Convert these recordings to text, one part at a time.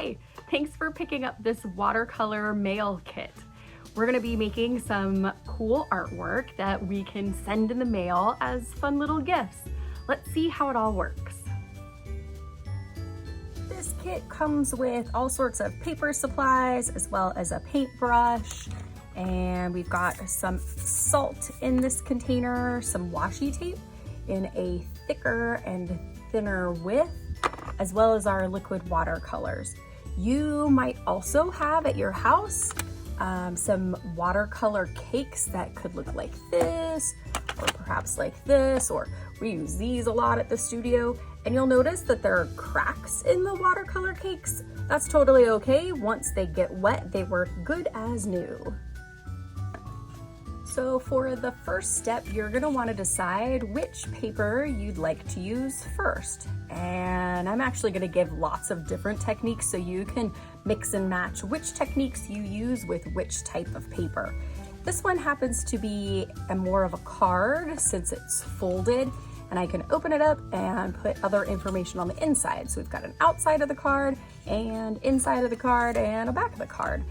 Hi, thanks for picking up this watercolor mail kit. We're gonna be making some cool artwork that we can send in the mail as fun little gifts. Let's see how it all works. This kit comes with all sorts of paper supplies as well as a paintbrush, and we've got some salt in this container, some washi tape in a thicker and thinner width, as well as our liquid watercolors. You might also have at your house some watercolor cakes that could look like this, or perhaps like this, or we use these a lot at the studio. And you'll notice that there are cracks in the watercolor cakes. That's totally okay. Once they get wet, they work good as new. So for the first step, you're gonna wanna decide which paper you'd like to use first. And I'm actually gonna give lots of different techniques so you can mix and match which techniques you use with which type of paper. This one happens to be more of a card since it's folded, and I can open it up and put other information on the inside. So we've got an outside of the card and inside of the card and a back of the card.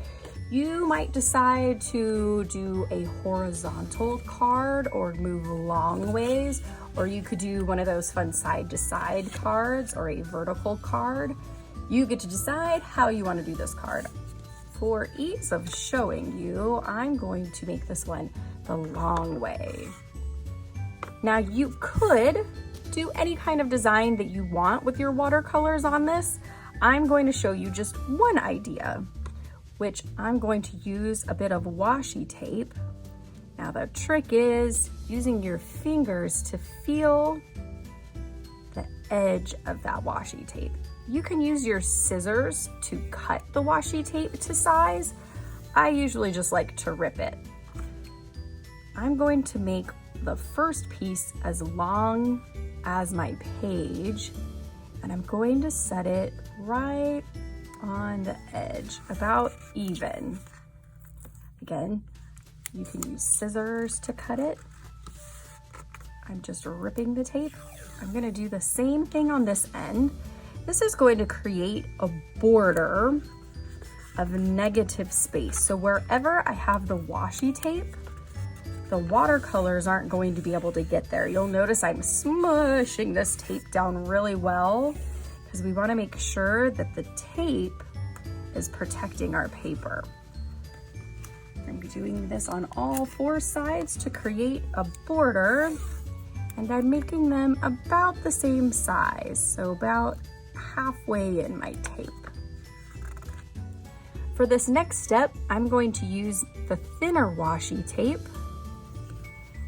You might decide to do a horizontal card or move long ways, or you could do one of those fun side to side cards or a vertical card. You get to decide how you want to do this card. For ease of showing you, I'm going to make this one the long way. Now you could do any kind of design that you want with your watercolors on this. I'm going to show you just one idea, which I'm going to use a bit of washi tape. Now the trick is using your fingers to feel the edge of that washi tape. You can use your scissors to cut the washi tape to size. I usually just like to rip it. I'm going to make the first piece as long as my page, and I'm going to set it right on the edge, about even. Again, you can use scissors to cut it. I'm just ripping the tape. I'm gonna do the same thing on this end. This is going to create a border of negative space. So wherever I have the washi tape, the watercolors aren't going to be able to get there. You'll notice I'm smushing this tape down really well because we want to make sure that the tape is protecting our paper. I'm doing this on all four sides to create a border, and I'm making them about the same size, so about halfway in my tape. For this next step, I'm going to use the thinner washi tape,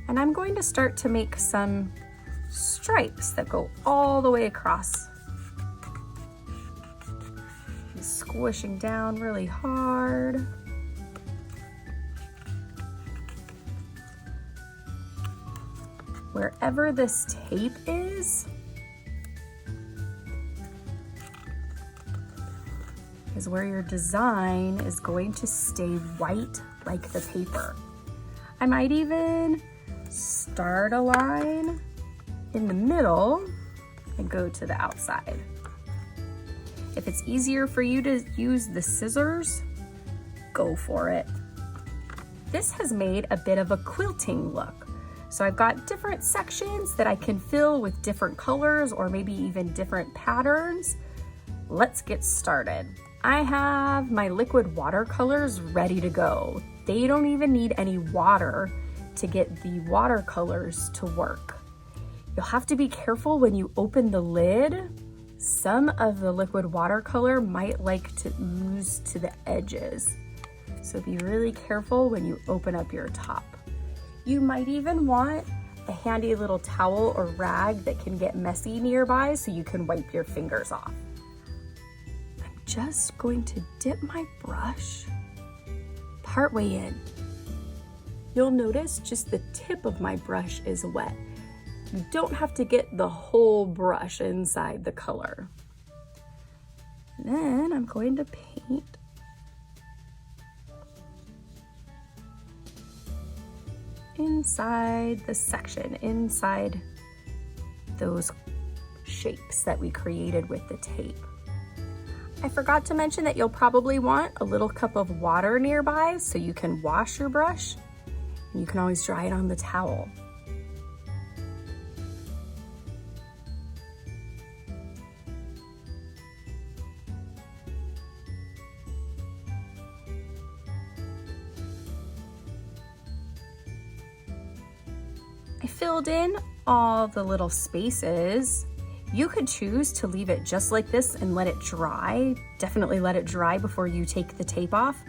and I'm going to start to make some stripes that go all the way across. I'm squishing down really hard. Wherever this tape is where your design is going to stay white like the paper. I might even start a line in the middle and go to the outside. If it's easier for you to use the scissors, go for it. This has made a bit of a quilting look. So I've got different sections that I can fill with different colors or maybe even different patterns. Let's get started. I have my liquid watercolors ready to go. They don't even need any water to get the watercolors to work. You'll have to be careful when you open the lid. Some of the liquid watercolor might like to ooze to the edges. So be really careful when you open up your top. You might even want a handy little towel or rag that can get messy nearby so you can wipe your fingers off. I'm just going to dip my brush partway in. You'll notice just the tip of my brush is wet. You don't have to get the whole brush inside the color. And then I'm going to paint inside the section, inside those shapes that we created with the tape. I forgot to mention that you'll probably want a little cup of water nearby so you can wash your brush. You can always dry it on the towel. I filled in all the little spaces. You could choose to leave it just like this and let it dry. Definitely let it dry before you take the tape off.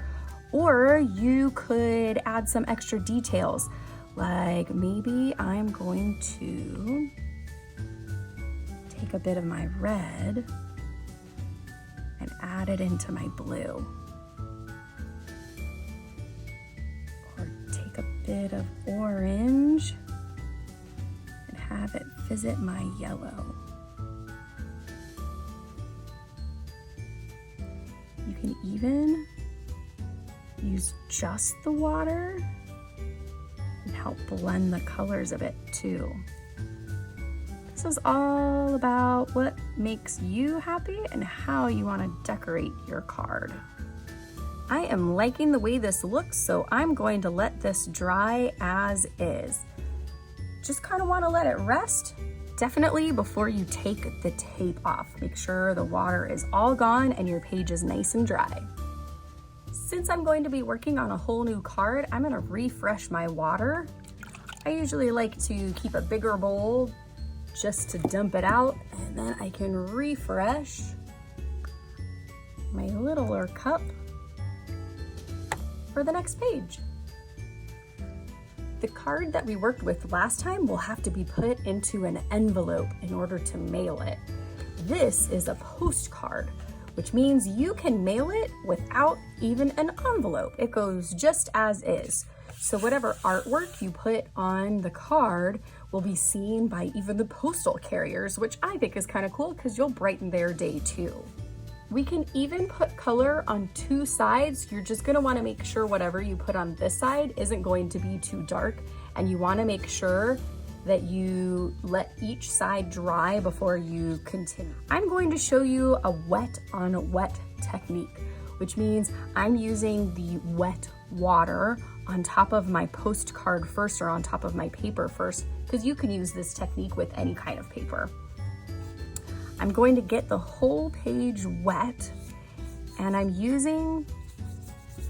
Or you could add some extra details, like maybe I'm going to take a bit of my red and add it into my blue. Or take a bit of orange and have it visit my yellow. You can even use just the water and help blend the colors a bit too. This is all about what makes you happy and how you want to decorate your card. I am liking the way this looks, so I'm going to let this dry as is. Just kind of want to let it rest. Definitely before you take the tape off, make sure the water is all gone and your page is nice and dry. Since I'm going to be working on a whole new card, I'm gonna refresh my water. I usually like to keep a bigger bowl just to dump it out, and then I can refresh my littler cup for the next page. The card that we worked with last time will have to be put into an envelope in order to mail it. This is a postcard, which means you can mail it without even an envelope. It goes just as is. So whatever artwork you put on the card will be seen by even the postal carriers, which I think is kind of cool because you'll brighten their day too. We can even put color on two sides. You're just gonna wanna make sure whatever you put on this side isn't going to be too dark, and you wanna make sure that you let each side dry before you continue. I'm going to show you a wet on wet technique, which means I'm using the wet water on top of my postcard first, or on top of my paper first, because you can use this technique with any kind of paper. I'm going to get the whole page wet, and I'm using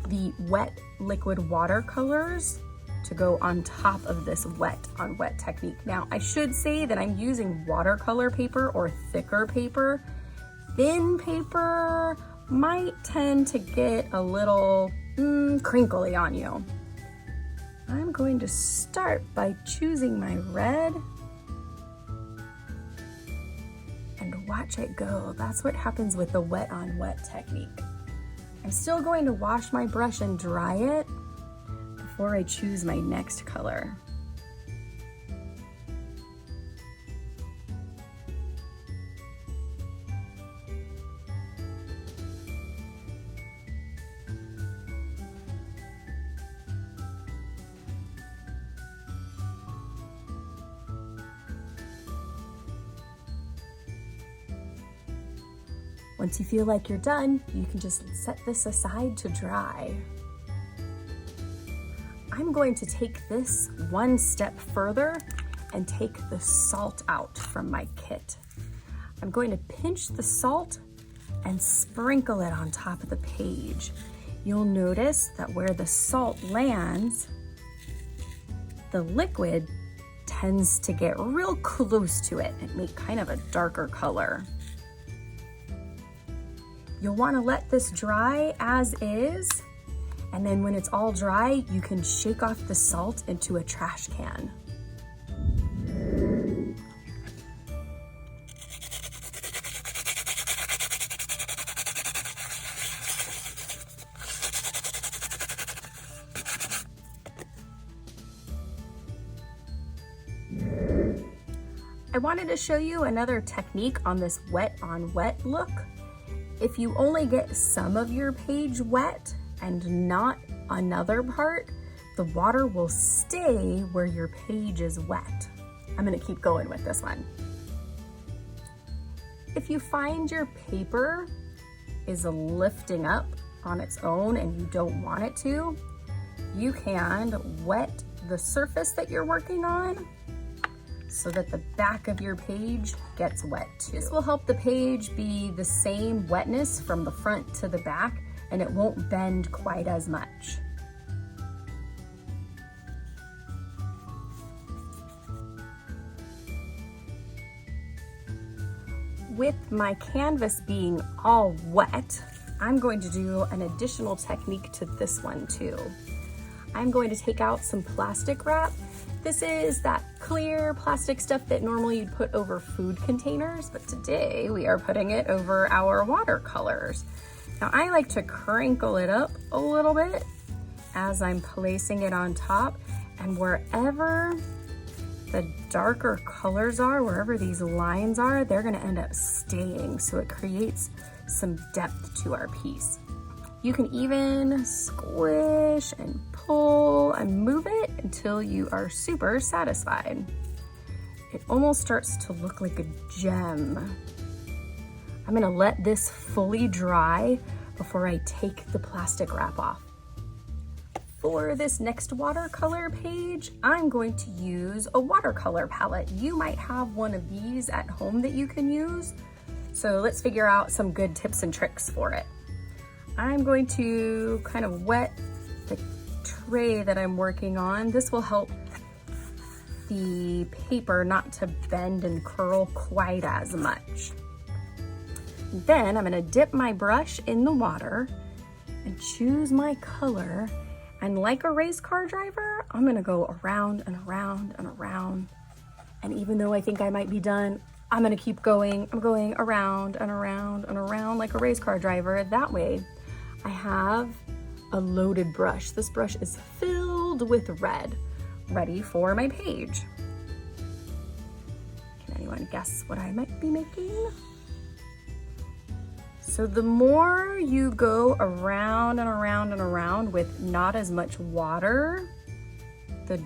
the wet liquid watercolors to go on top of this wet on wet technique. Now, I should say that I'm using watercolor paper or thicker paper. Thin paper might tend to get a little crinkly on you. I'm going to start by choosing my red and watch it go. That's what happens with the wet on wet technique. I'm still going to wash my brush and dry it before I choose my next color. Once you feel like you're done, you can just set this aside to dry. I'm going to take this one step further and take the salt out from my kit. I'm going to pinch the salt and sprinkle it on top of the page. You'll notice that where the salt lands, the liquid tends to get real close to it and make kind of a darker color. You'll want to let this dry as is, and then when it's all dry, you can shake off the salt into a trash can. I wanted to show you another technique on this wet on wet look. If you only get some of your page wet and not another part, the water will stay where your page is wet. I'm gonna keep going with this one. If you find your paper is lifting up on its own and you don't want it to, you can wet the surface that you're working on so that the back of your page gets wet too. This will help the page be the same wetness from the front to the back, and it won't bend quite as much. With my canvas being all wet, I'm going to do an additional technique to this one too. I'm going to take out some plastic wrap. This is that clear plastic stuff that normally you'd put over food containers, but today we are putting it over our watercolors. Now I like to crinkle it up a little bit as I'm placing it on top, and wherever the darker colors are, wherever these lines are, they're gonna end up staying, so it creates some depth to our piece. You can even squish and pull and move it until you are super satisfied. It almost starts to look like a gem. I'm gonna let this fully dry before I take the plastic wrap off. For this next watercolor page, I'm going to use a watercolor palette. You might have one of these at home that you can use. So let's figure out some good tips and tricks for it. I'm going to kind of wet the tray that I'm working on. This will help the paper not to bend and curl quite as much. Then I'm gonna dip my brush in the water and choose my color. And like a race car driver, I'm gonna go around and around and around. And even though I think I might be done, I'm gonna keep going. I'm going around and around and around like a race car driver. That way, I have a loaded brush. This brush is filled with red, ready for my page. Can anyone guess what I might be making? So the more you go around and around and around with not as much water, the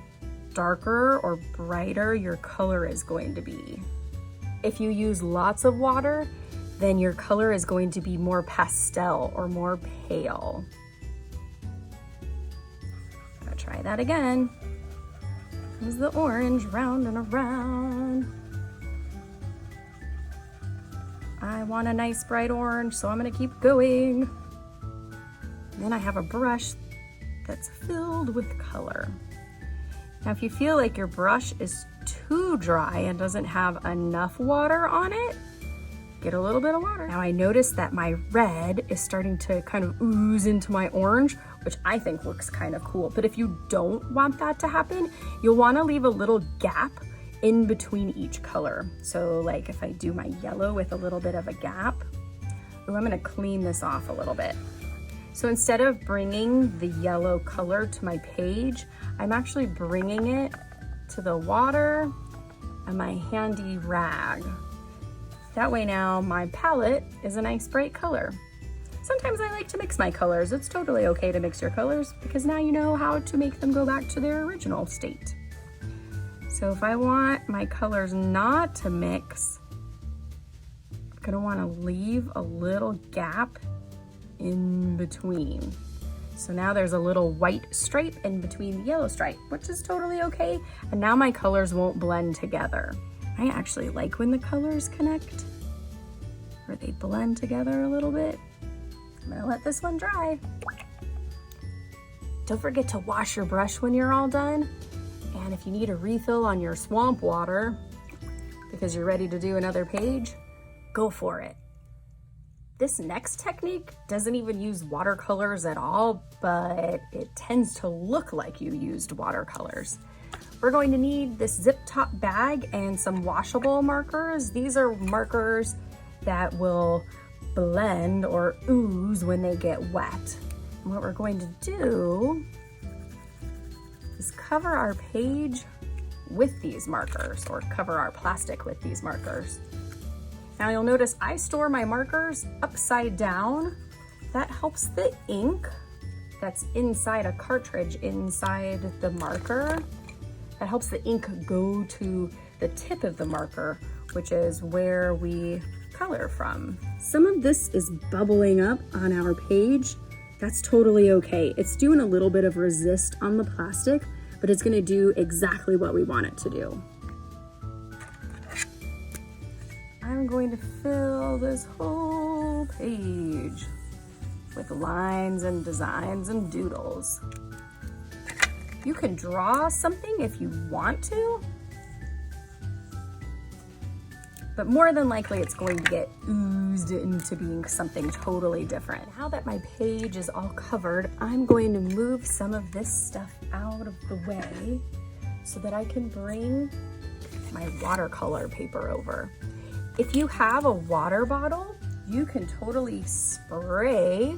darker or brighter your color is going to be. If you use lots of water, then your color is going to be more pastel or more pale. Gotta try that again. Comes the orange round and around. I want a nice bright orange, so I'm gonna keep going. And then I have a brush that's filled with color. Now, if you feel like your brush is too dry and doesn't have enough water on it, get a little bit of water. Now I notice that my red is starting to kind of ooze into my orange, which I think looks kind of cool. But if you don't want that to happen, you'll wanna leave a little gap in between each color. So like if I do my yellow with a little bit of a gap, I'm gonna clean this off a little bit. So instead of bringing the yellow color to my page, I'm actually bringing it to the water and my handy rag. That way now my palette is a nice bright color. Sometimes I like to mix my colors. It's totally okay to mix your colors because now you know how to make them go back to their original state. So if I want my colors not to mix, I'm gonna wanna leave a little gap in between. So now there's a little white stripe in between the yellow stripe, which is totally okay. And now my colors won't blend together. I actually like when the colors connect, or they blend together a little bit. I'm gonna let this one dry. Don't forget to wash your brush when you're all done. And if you need a refill on your swamp water because you're ready to do another page, go for it. This next technique doesn't even use watercolors at all, but it tends to look like you used watercolors. We're going to need this zip top bag and some washable markers. These are markers that will blend or ooze when they get wet. And what we're going to do is cover our page with these markers, or cover our plastic with these markers. Now you'll notice I store my markers upside down. That helps the ink that's inside a cartridge inside the marker, that helps the ink go to the tip of the marker, which is where we color from. Some of this is bubbling up on our page. That's totally okay. It's doing a little bit of resist on the plastic, but it's gonna do exactly what we want it to do. I'm going to fill this whole page with lines and designs and doodles. You can draw something if you want to, but more than likely it's going to get oozed into being something totally different. Now that my page is all covered, I'm going to move some of this stuff out of the way so that I can bring my watercolor paper over. If you have a water bottle, you can totally spray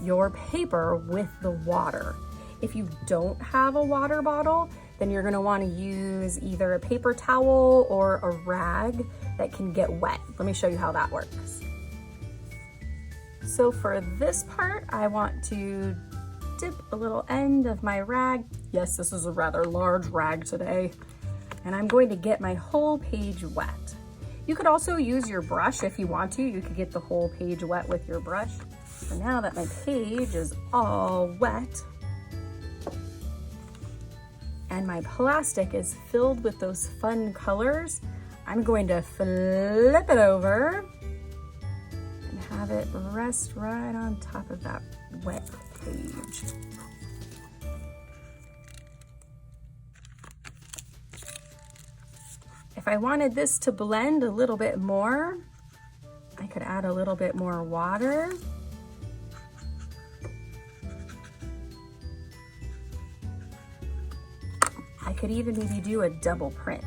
your paper with the water. If you don't have a water bottle, then you're gonna wanna use either a paper towel or a rag that can get wet. Let me show you how that works. So for this part, I want to dip a little end of my rag. Yes, this is a rather large rag today. And I'm going to get my whole page wet. You could also use your brush if you want to. You could get the whole page wet with your brush. So now that my page is all wet, and my plastic is filled with those fun colors, I'm going to flip it over and have it rest right on top of that wet page. If I wanted this to blend a little bit more, I could add a little bit more water. I could even maybe do a double print.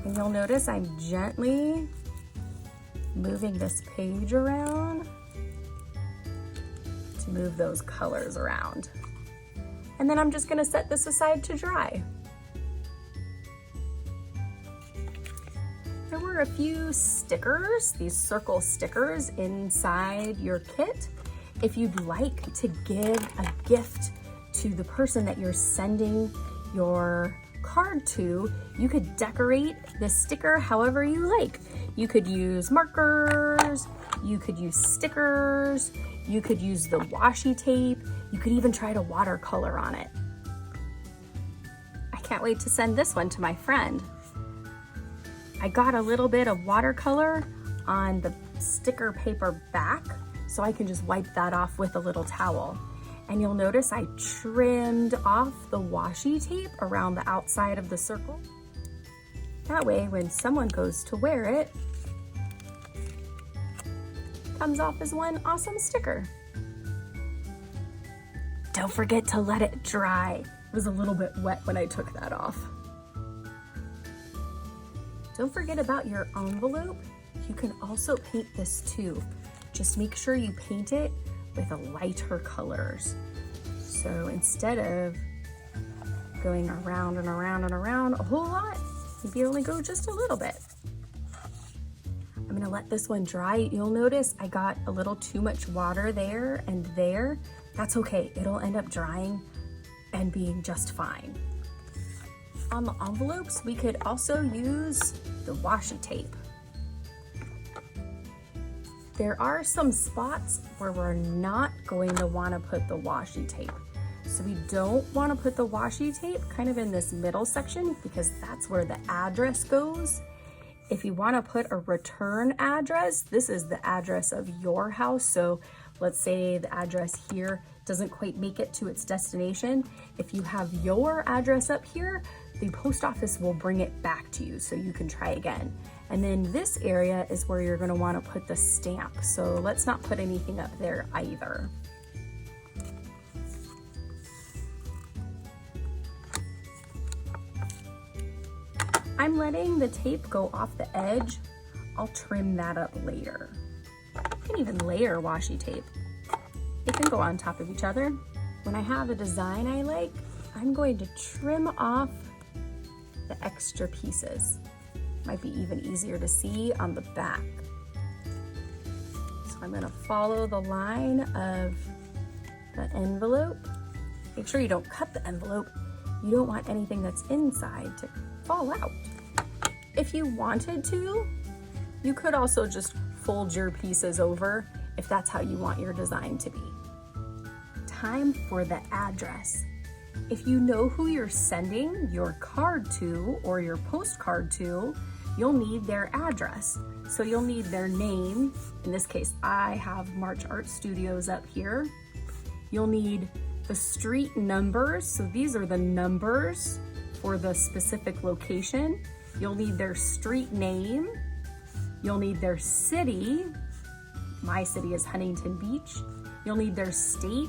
And you'll notice I'm gently moving this page around to move those colors around. And then I'm just gonna set this aside to dry. There were a few stickers, these circle stickers inside your kit. If you'd like to give a gift to the person that you're sending your card to, you could decorate the sticker however you like. You could use markers, you could use stickers, you could use the washi tape, you could even try to watercolor on it. I can't wait to send this one to my friend. I got a little bit of watercolor on the sticker paper back, so I can just wipe that off with a little towel. And you'll notice I trimmed off the washi tape around the outside of the circle. That way, when someone goes to wear it, it comes off as one awesome sticker. Don't forget to let it dry. It was a little bit wet when I took that off. Don't forget about your envelope. You can also paint this too. Just make sure you paint it with lighter colors. So instead of going around and around and around a whole lot, maybe only go just a little bit. I'm gonna let this one dry. You'll notice I got a little too much water there and there. That's okay, it'll end up drying and being just fine. On the envelopes, we could also use the washi tape. There are some spots where we're not going to want to put the washi tape. So we don't want to put the washi tape kind of in this middle section because that's where the address goes. If you want to put a return address, this is the address of your house. So let's say the address here doesn't quite make it to its destination. If you have your address up here, the post office will bring it back to you so you can try again. And then this area is where you're gonna wanna put the stamp. So let's not put anything up there either. I'm letting the tape go off the edge. I'll trim that up later. You can even layer washi tape. It can go on top of each other. When I have a design I like, I'm going to trim off the extra pieces. Might be even easier to see on the back. So I'm gonna follow the line of the envelope. Make sure you don't cut the envelope. You don't want anything that's inside to fall out. If you wanted to, you could also just fold your pieces over if that's how you want your design to be. Time for the address. If you know who you're sending your card to or your postcard to, you'll need their address. So you'll need their name. In this case, I have March Art Studios up here. You'll need the street numbers. So these are the numbers for the specific location. You'll need their street name. You'll need their city. My city is Huntington Beach. You'll need their state,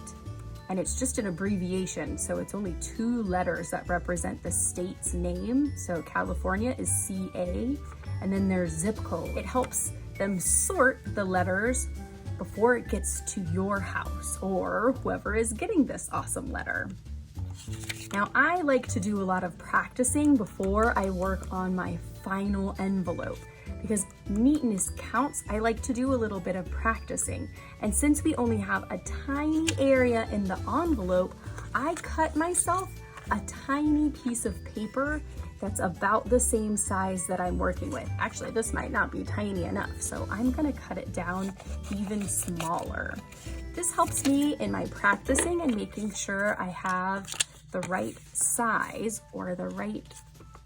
and it's just an abbreviation. So it's only 2 letters that represent the state's name. So California is CA, and then their zip code. It helps them sort the letters before it gets to your house or whoever is getting this awesome letter. Now, I like to do a lot of practicing before I work on my final envelope. Because neatness counts, I like to do a little bit of practicing. And since we only have a tiny area in the envelope, I cut myself a tiny piece of paper that's about the same size that I'm working with. Actually, this might not be tiny enough, so I'm gonna cut it down even smaller. This helps me in my practicing and making sure I have the right size or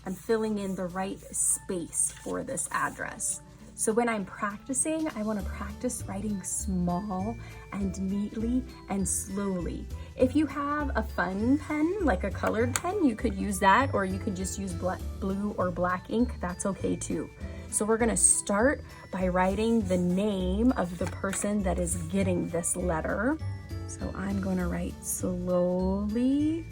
I'm filling in the right space for this address. So when I'm practicing, I want to practice writing small and neatly and slowly. If you have a fun pen, like a colored pen, you could use that, or you could just use blue or black ink. That's okay too. So we're going to start by writing the name of the person that is getting this letter. So I'm going to write slowly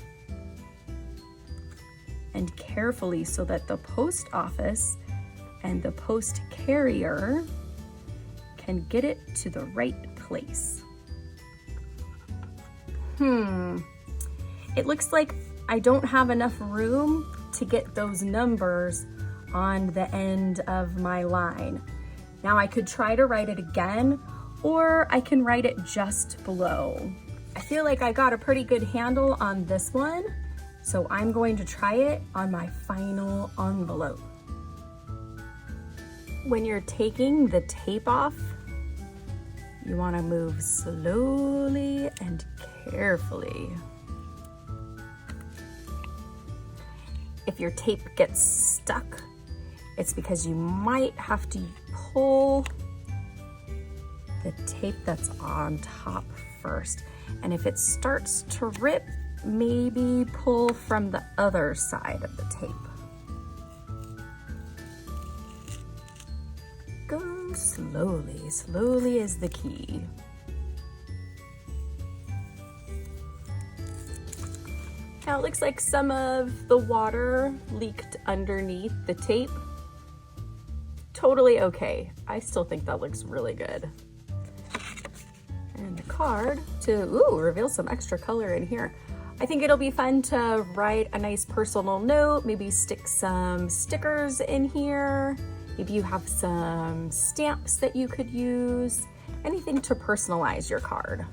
and carefully so that the post office and the post carrier can get it to the right place. It looks like I don't have enough room to get those numbers on the end of my line. Now I could try to write it again, or I can write it just below. I feel like I got a pretty good handle on this one. So I'm going to try it on my final envelope. When you're taking the tape off, you want to move slowly and carefully. If your tape gets stuck, it's because you might have to pull the tape that's on top first. And if it starts to rip, maybe pull from the other side of the tape. Go slowly. Slowly is the key. Now it looks like some of the water leaked underneath the tape. Totally okay. I still think that looks really good. And the card to reveal some extra color in here. I think it'll be fun to write a nice personal note, maybe stick some stickers in here. Maybe you have some stamps that you could use, anything to personalize your card.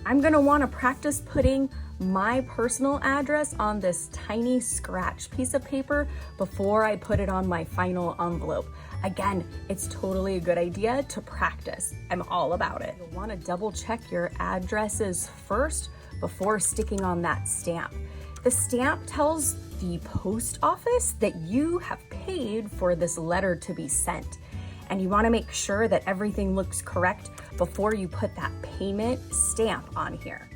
I'm gonna wanna practice putting my personal address on this tiny scratch piece of paper before I put it on my final envelope. Again, it's totally a good idea to practice. I'm all about it. You'll wanna double check your addresses first before sticking on that stamp. The stamp tells the post office that you have paid for this letter to be sent. And you wanna make sure that everything looks correct before you put that payment stamp on here.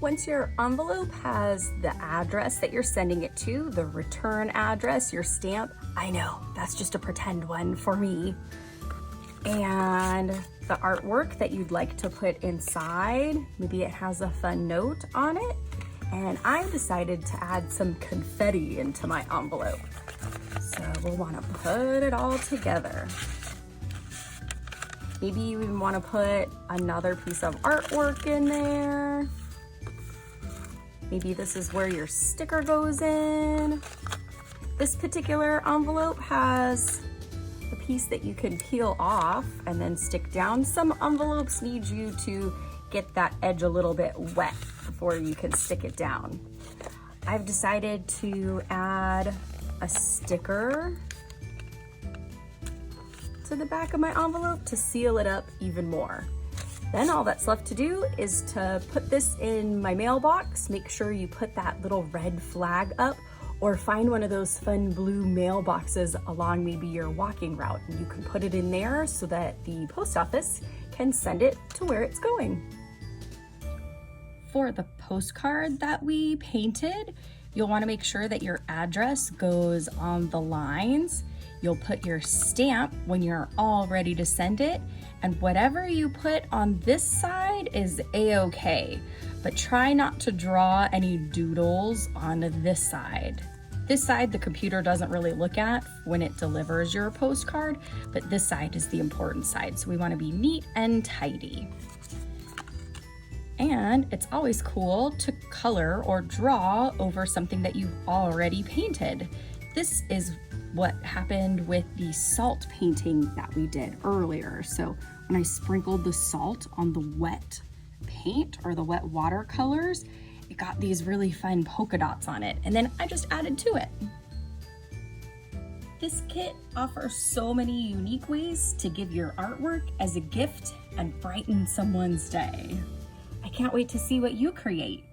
once your envelope has the address that you're sending it to, the return address, your stamp, I know, that's just a pretend one for me, and the artwork that you'd like to put inside, maybe it has a fun note on it, and I decided to add some confetti into my envelope. So we'll want to put it all together. Maybe you even want to put another piece of artwork in there. Maybe this is where your sticker goes in. This particular envelope has a piece that you can peel off and then stick down. Some envelopes need you to get that edge a little bit wet before you can stick it down. I've decided to add a sticker to the back of my envelope to seal it up even more. Then all that's left to do is to put this in my mailbox. Make sure you put that little red flag up, or find one of those fun blue mailboxes along maybe your walking route, and you can put it in there so that the post office can send it to where it's going. For the postcard that we painted, you'll want to make sure that your address goes on the lines. You'll put your stamp when you're all ready to send it, and whatever you put on this side is a-okay, but try not to draw any doodles on this side. This side the computer doesn't really look at when it delivers your postcard, but this side is the important side, so we want to be neat and tidy. And it's always cool to color or draw over something that you've already painted. This is what happened with the salt painting that we did earlier. So when I sprinkled the salt on the wet paint or the wet watercolors, it got these really fun polka dots on it, and then I just added to it. This kit offers so many unique ways to give your artwork as a gift and brighten someone's day. I can't wait to see what you create.